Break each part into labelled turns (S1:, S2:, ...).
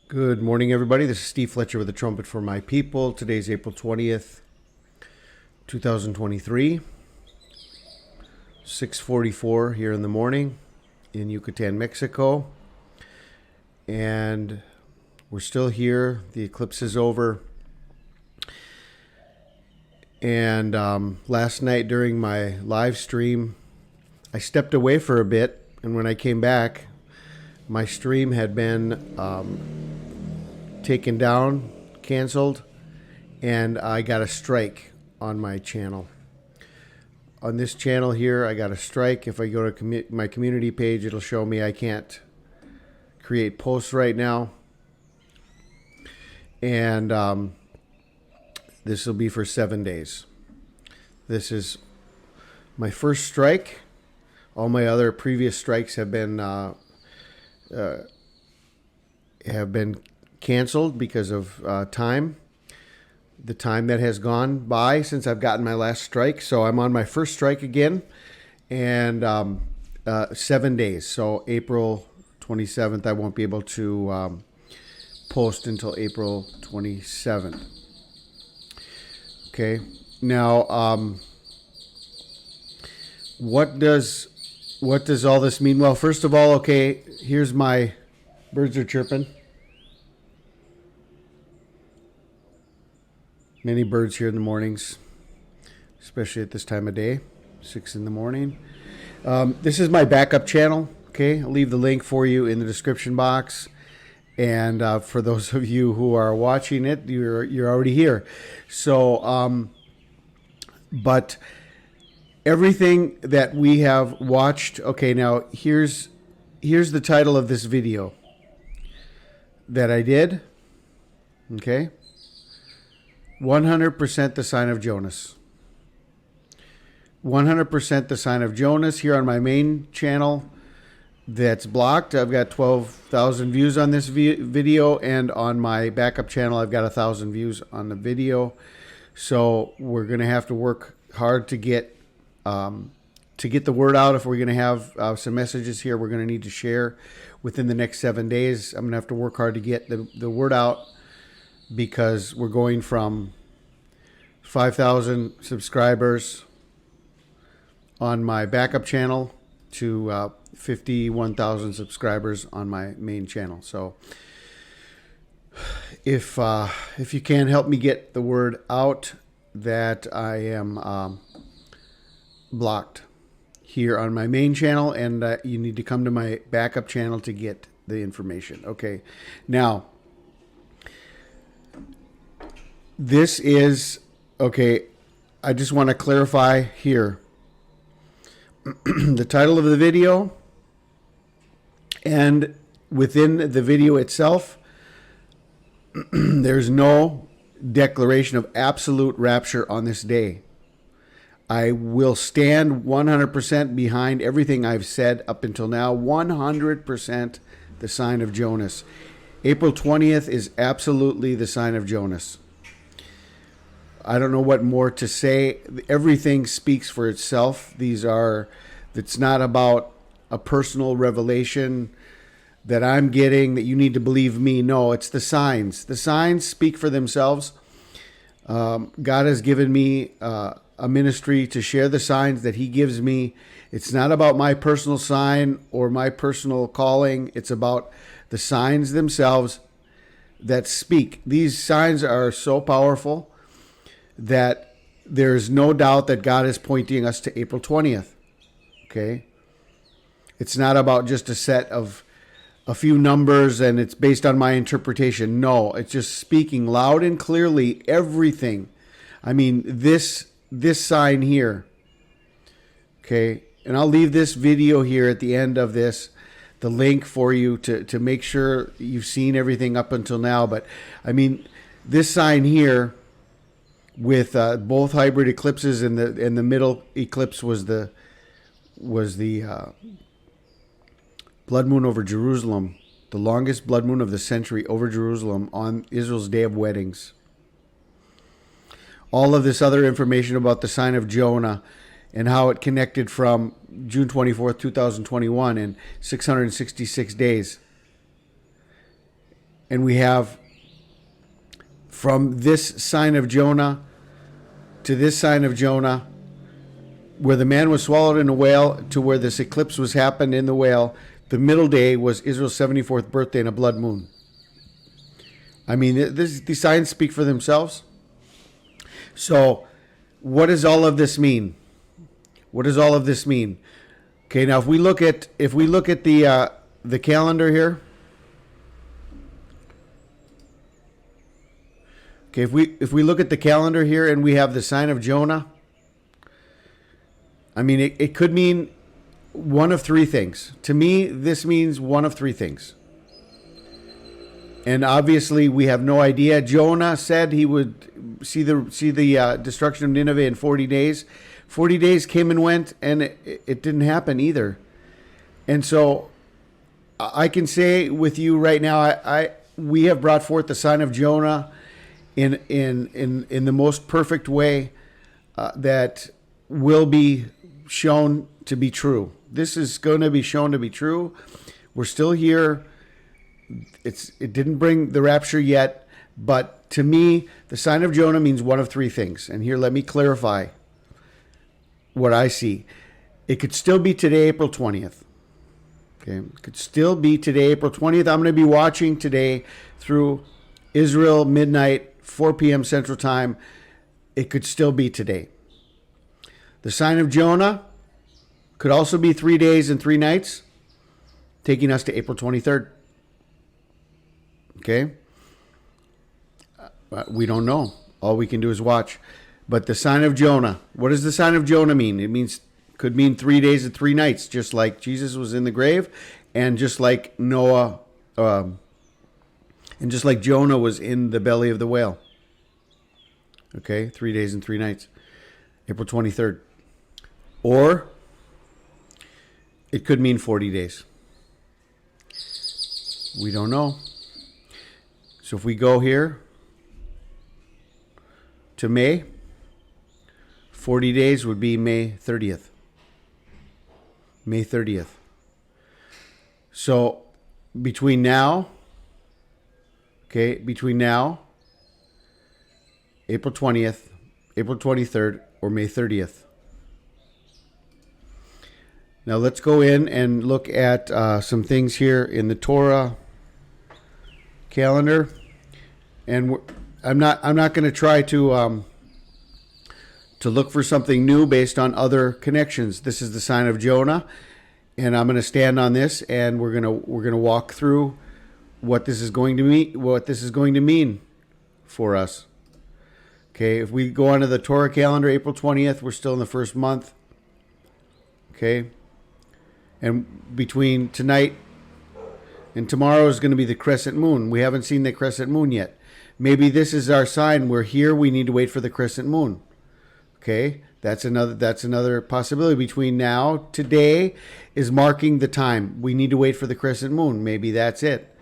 S1: Good morning, everybody. This is Steve Fletcher with the Trumpet for My People. Today's April 20th, 2023, 6:44 here in the morning in Yucatan, Mexico. And we're still here. The eclipse is over. And last night during my live stream, I stepped away for a bit. And when I came back, my stream had been taken down, canceled, and I got a strike on my channel. On this channel here, I got a strike. If I go to my community page, it'll show me I can't create posts right now. And this will be for 7 days. This is my first strike. All my other previous strikes have been canceled because of time. The time that has gone by since I've gotten my last strike. So I'm on my first strike again, and 7 days. So April 27th, I won't be able to post until April 27th. Okay. Now, what does all this mean? Well, first of all, okay, here's my birds are chirping. Many birds here in the mornings, especially at this time of day, 6 in the morning. This is my backup channel. Okay, I'll leave the link for you in the description box. And for those of you who are watching it, you're already here. So, but everything that we have watched. Okay, now here's the title of this video that I did. Okay. 100% the sign of Jonas. 100% the sign of Jonas here on my main channel that's blocked. I've got 12,000 views on this video, and on my backup channel I've got 1,000 views on the video. So we're going to have to work hard to get the word out. If we're going to have some messages here we're going to need to share within the next 7 days, I'm going to have to work hard to get the word out, because we're going from 5,000 subscribers on my backup channel to 51,000 subscribers on my main channel. So if you can help me get the word out that I am blocked here on my main channel, and you need to come to my backup channel to get the information. Okay, now this is, okay, I just want to clarify here. The title of the video, and within the video itself, there's no declaration of absolute rapture on this day. I will stand 100% behind everything I've said up until now. 100% the sign of Jonas. April 20th is absolutely the sign of Jonas. I don't know what more to say. Everything speaks for itself. It's not about a personal revelation that I'm getting that you need to believe me. No, it's the signs. The signs speak for themselves. God has given me a ministry to share the signs that he gives me. It's not about my personal sign or my personal calling. It's about the signs themselves that speak. These signs are so powerful that there's no doubt that God is pointing us to April 20th. Okay? It's not about just a set of a few numbers and it's based on my interpretation. No, it's just speaking loud and clearly everything. I mean, this sign here. Okay? And I'll leave this video here at the end of this, the link for you to make sure you've seen everything up until now. But I mean, this sign here, with both hybrid eclipses, and the middle eclipse was the blood moon over Jerusalem, the longest blood moon of the century over Jerusalem on Israel's day of weddings. All of this other information about the sign of Jonah and how it connected from June 24th, 2021 in 666 days. And we have from this sign of Jonah to this sign of Jonah, where the man was swallowed in a whale to where this eclipse was happened in the whale. The middle day was Israel's 74th birthday and a blood moon. I mean, these signs speak for themselves. So what does all of this mean? What does all of this mean? Okay, now if we look at the calendar here. Okay, if we look at the calendar here and we have the sign of Jonah, I mean, it could mean one of three things. To me, this means one of three things. And obviously, we have no idea. Jonah said he would see the destruction of Nineveh in 40 days. 40 days came and went, and it didn't happen either. And so I can say with you right now, we have brought forth the sign of Jonah in the most perfect way that will be shown to be true. This is going to be shown to be true. We're still here. It didn't bring the rapture yet, but to me, the sign of Jonah means one of three things. And here, let me clarify what I see. It could still be today, April 20th. Okay, it could still be today, April 20th. I'm going to be watching today through Israel midnight, 4 p.m. Central Time. It could still be today. The sign of Jonah could also be 3 days and 3 nights, taking us to April 23rd. Okay? We don't know. All we can do is watch. But the sign of Jonah, what does the sign of Jonah mean? It could mean 3 days and 3 nights, just like Jesus was in the grave, and just like Noah, and just like Jonah was in the belly of the whale. Okay? 3 days and 3 nights. April 23rd. Or it could mean 40 days. We don't know. So if we go here to May, 40 days would be May 30th. May 30th. So between now, April 20th, April 23rd, or May 30th. Now let's go in and look at some things here in the Torah calendar, and I'm not going to try to look for something new based on other connections. This is the sign of Jonah, and I'm going to stand on this, and we're going to walk through what this is going to mean for us. Okay, if we go onto the Torah calendar, April 20th, we're still in the first month. Okay. And between tonight and tomorrow is going to be the crescent moon. We haven't seen the crescent moon yet. Maybe this is our sign. We're here. We need to wait for the crescent moon. Okay, that's another possibility. Between now, today is marking the time. We need to wait for the crescent moon. Maybe that's it.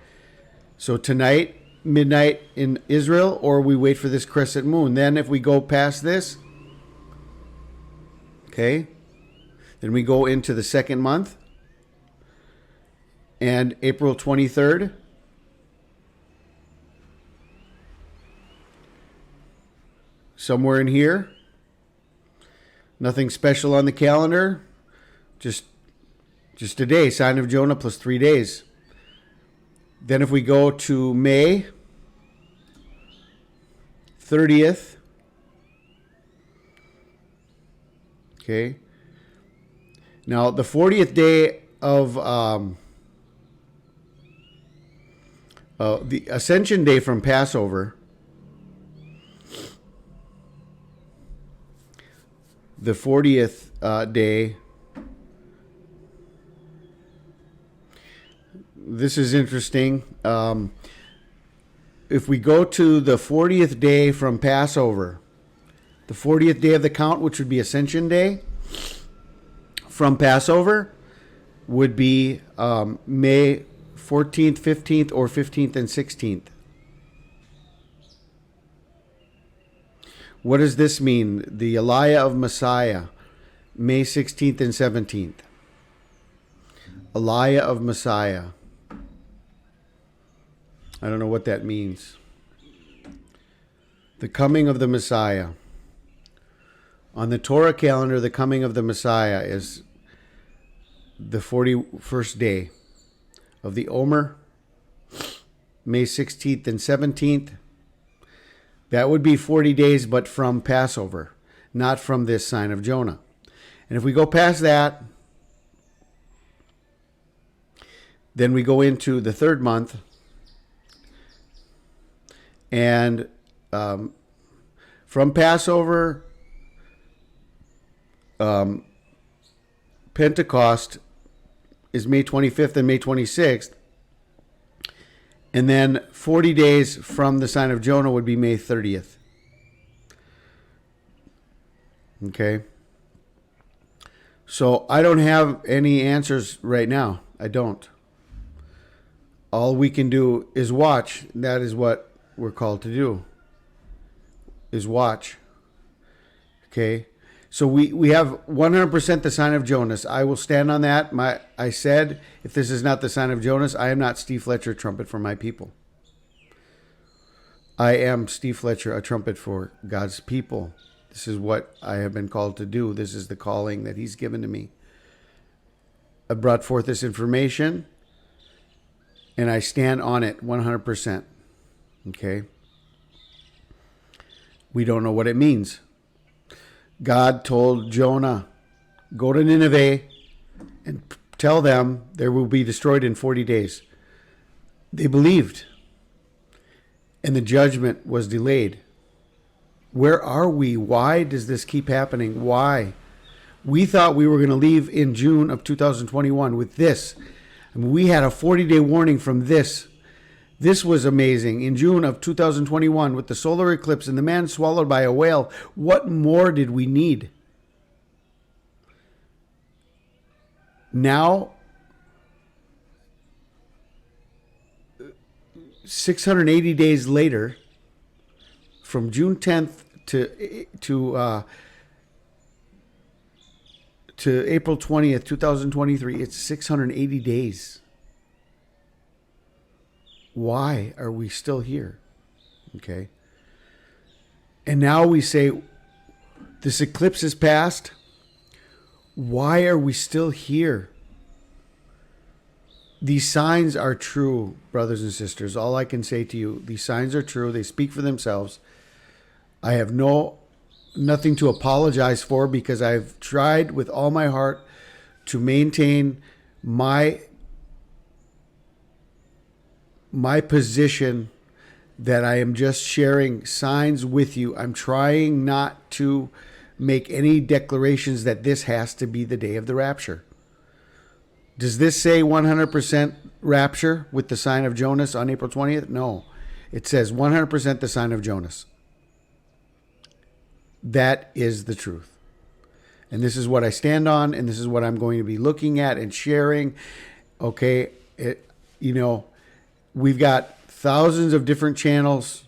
S1: So tonight, midnight in Israel, or we wait for this crescent moon. Then if we go past this, okay, then we go into the second month. And April 23rd, somewhere in here. Nothing special on the calendar. Just a day. Sign of Jonah plus 3 days. Then if we go to May 30th. Okay. Now the 40th day of the Ascension Day from Passover, the 40th day, this is interesting. If we go to the 40th day from Passover, the 40th day of the count, which would be Ascension Day from Passover, would be May 14th, 15th, or 15th and 16th. What does this mean? The Aliyah of Messiah, May 16th and 17th. Aliyah of Messiah. I don't know what that means. The coming of the Messiah. On the Torah calendar, the coming of the Messiah is the 41st day of the Omer, May 16th and 17th. That would be 40 days, but from Passover, not from this sign of Jonah. And if we go past that, then we go into the third month, and from Passover, Pentecost is May 25th and May 26th. And then 40 days from the sign of Jonah would be May 30th. Okay. So I don't have any answers right now. I don't. All we can do is watch. That is what we're called to do, is watch. Okay. So we have 100% the sign of Jonas. I will stand on that. I said, if this is not the sign of Jonas, I am not Steve Fletcher, trumpet for my people. I am Steve Fletcher, a trumpet for God's people. This is what I have been called to do. This is the calling that he's given to me. I brought forth this information, and I stand on it 100%. Okay? We don't know what it means. God told Jonah, go to Nineveh and tell them they will be destroyed in 40 days. They believed, and the judgment was delayed. Where are we? Why does this keep happening? Why? We thought we were going to leave in June of 2021 with this. I mean, we had a 40-day warning from this. This was amazing. In June of 2021, with the solar eclipse and the man swallowed by a whale, what more did we need? Now, 680 days later, from June 10th to April 20th, 2023, it's 680 days. Why are we still here? Okay. And now we say, this eclipse is past. Why are we still here? These signs are true, brothers and sisters. All I can say to you, these signs are true. They speak for themselves. I have nothing to apologize for, because I've tried with all my heart to maintain my position that I am just sharing signs with you. I'm trying not to make any declarations that this has to be the day of the rapture. Does this say 100% rapture with the sign of Jonas on April 20th? No. It says 100% the sign of Jonas. That is the truth. And this is what I stand on, and this is what I'm going to be looking at and sharing. Okay, we've got thousands of different channels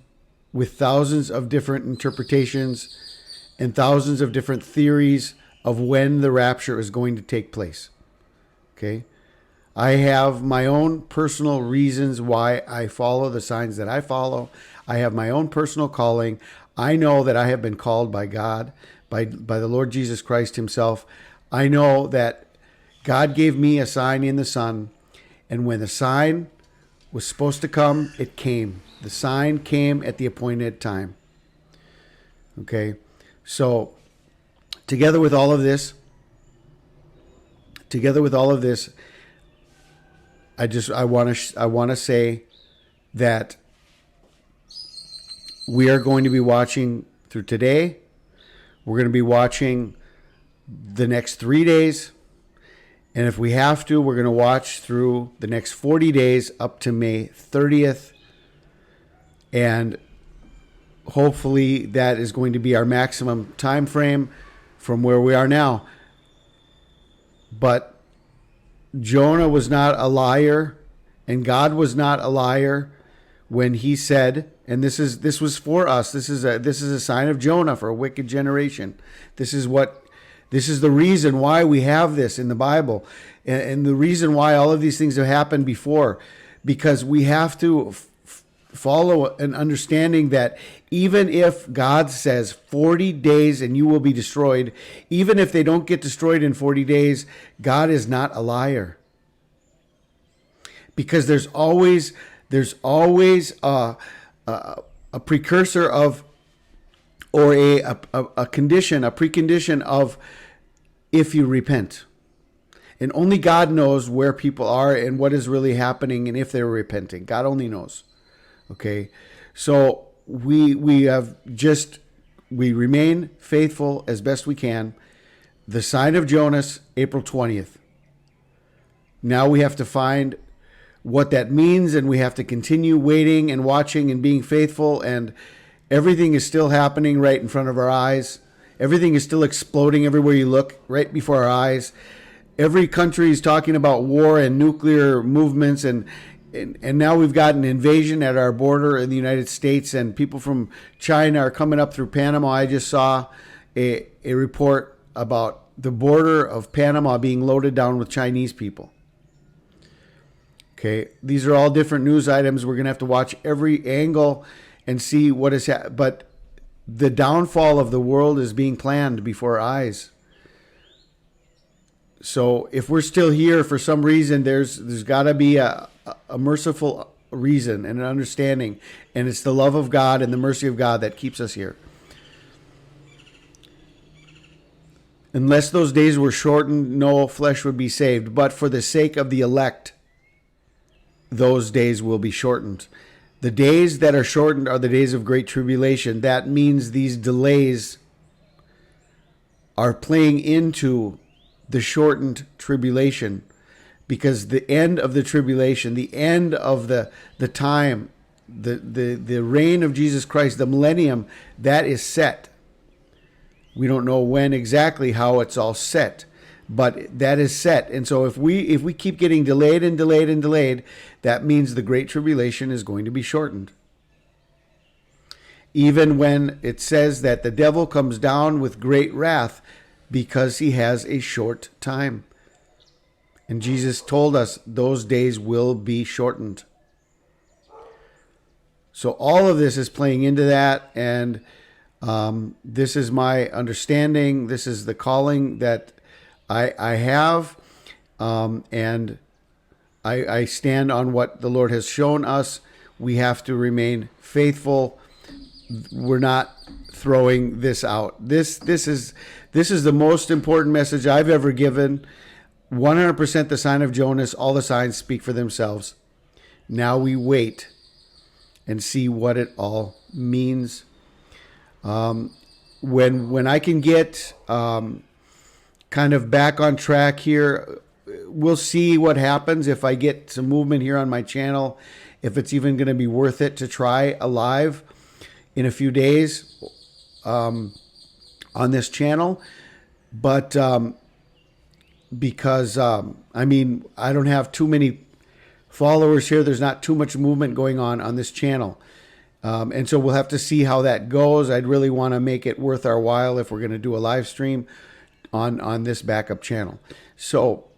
S1: with thousands of different interpretations and thousands of different theories of when the rapture is going to take place. Okay? I have my own personal reasons why I follow the signs that I follow. I have my own personal calling. I know that I have been called by God, by the Lord Jesus Christ himself. I know that God gave me a sign in the sun, and when the sign was supposed to come, it came. The sign came at the appointed time. Okay? So, together with all of this, I want to say that we are going to be watching through today. We're going to be watching the next 3 days. And if we have to, we're going to watch through the next 40 days up to May 30th. And hopefully that is going to be our maximum time frame from where we are now. But Jonah was not a liar, and God was not a liar when he said, and this was for us. This is a sign of Jonah for a wicked generation. This is the reason why we have this in the Bible, and the reason why all of these things have happened before, because we have to follow an understanding that even if God says 40 days and you will be destroyed, even if they don't get destroyed in 40 days, God is not a liar. Because there's always a precursor of, or a condition, a precondition of, if you repent. And only God knows where people are and what is really happening and if they're repenting. God only knows. Okay, so we remain faithful as best we can. The sign of Jonas, April 20th. Now we have to find what that means, and we have to continue waiting and watching and being faithful, and everything is still happening right in front of our eyes. Everything is still exploding everywhere you look, right before our eyes. Every country is talking about war and nuclear movements, and now we've got an invasion at our border in the United States, and people from China are coming up through Panama. I just saw a report about the border of Panama being loaded down with Chinese people. Okay, these are all different news items. We're going to have to watch every angle and see what is happening. But the downfall of the world is being planned before our eyes. So if we're still here for some reason, there's got to be a merciful reason and an understanding. And it's the love of God and the mercy of God that keeps us here. Unless those days were shortened, no flesh would be saved. But for the sake of the elect, those days will be shortened. The days that are shortened are the days of great tribulation. That means these delays are playing into the shortened tribulation, because the end of the tribulation, the end of the time, the reign of Jesus Christ, the millennium, that is set. We don't know when exactly, how it's all set, but that is set. And so if we keep getting delayed and delayed and delayed, that means the great tribulation is going to be shortened. Even when it says that the devil comes down with great wrath because he has a short time. And Jesus told us those days will be shortened. So all of this is playing into that, and this is my understanding. This is the calling that I have, and I stand on what the Lord has shown us. We have to remain faithful. We're not throwing this out. This is the most important message I've ever given. 100% the sign of Jonas. All the signs speak for themselves. Now we wait and see what it all means. When I can get kind of back on track here, we'll see what happens if I get some movement here on my channel, if it's even going to be worth it to try a live in a few days on this channel. But because I don't have too many followers here, there's not too much movement going on this channel, and so we'll have to see how that goes. I'd really want to make it worth our while if we're going to do a live stream on this backup channel. So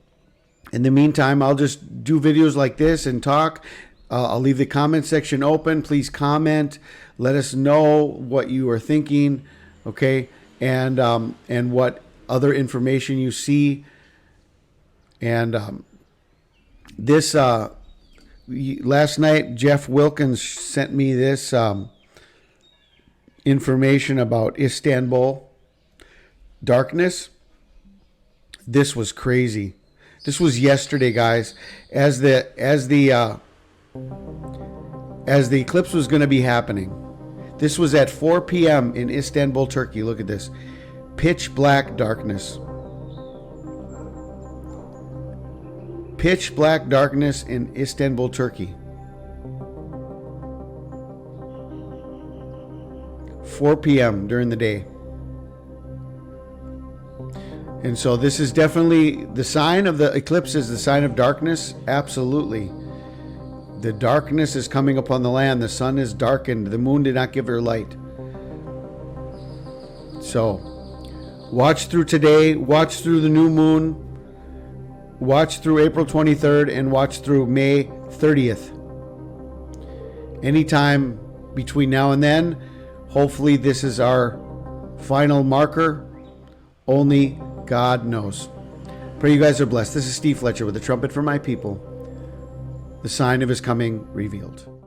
S1: in the meantime, I'll just do videos like this and talk. I'll leave the comment section open. Please comment. Let us know what you are thinking, okay, and what other information you see. And this last night, Jeff Wilkins sent me this information about Istanbul darkness. This was crazy. This was yesterday, guys, as the eclipse was going to be happening. This was at 4 p.m. in Istanbul, Turkey. Look at this. Pitch black darkness. Pitch black darkness in Istanbul, Turkey. 4 p.m. during the day. And so this is definitely the sign of the eclipse, is the sign of darkness. Absolutely. The darkness is coming upon the land. The sun is darkened. The moon did not give her light. So watch through today. Watch through the new moon. Watch through April 23rd and watch through May 30th. Anytime between now and then, hopefully this is our final marker. Only God knows. Pray you guys are blessed. This is Steve Fletcher with the trumpet for my people, the sign of his coming revealed.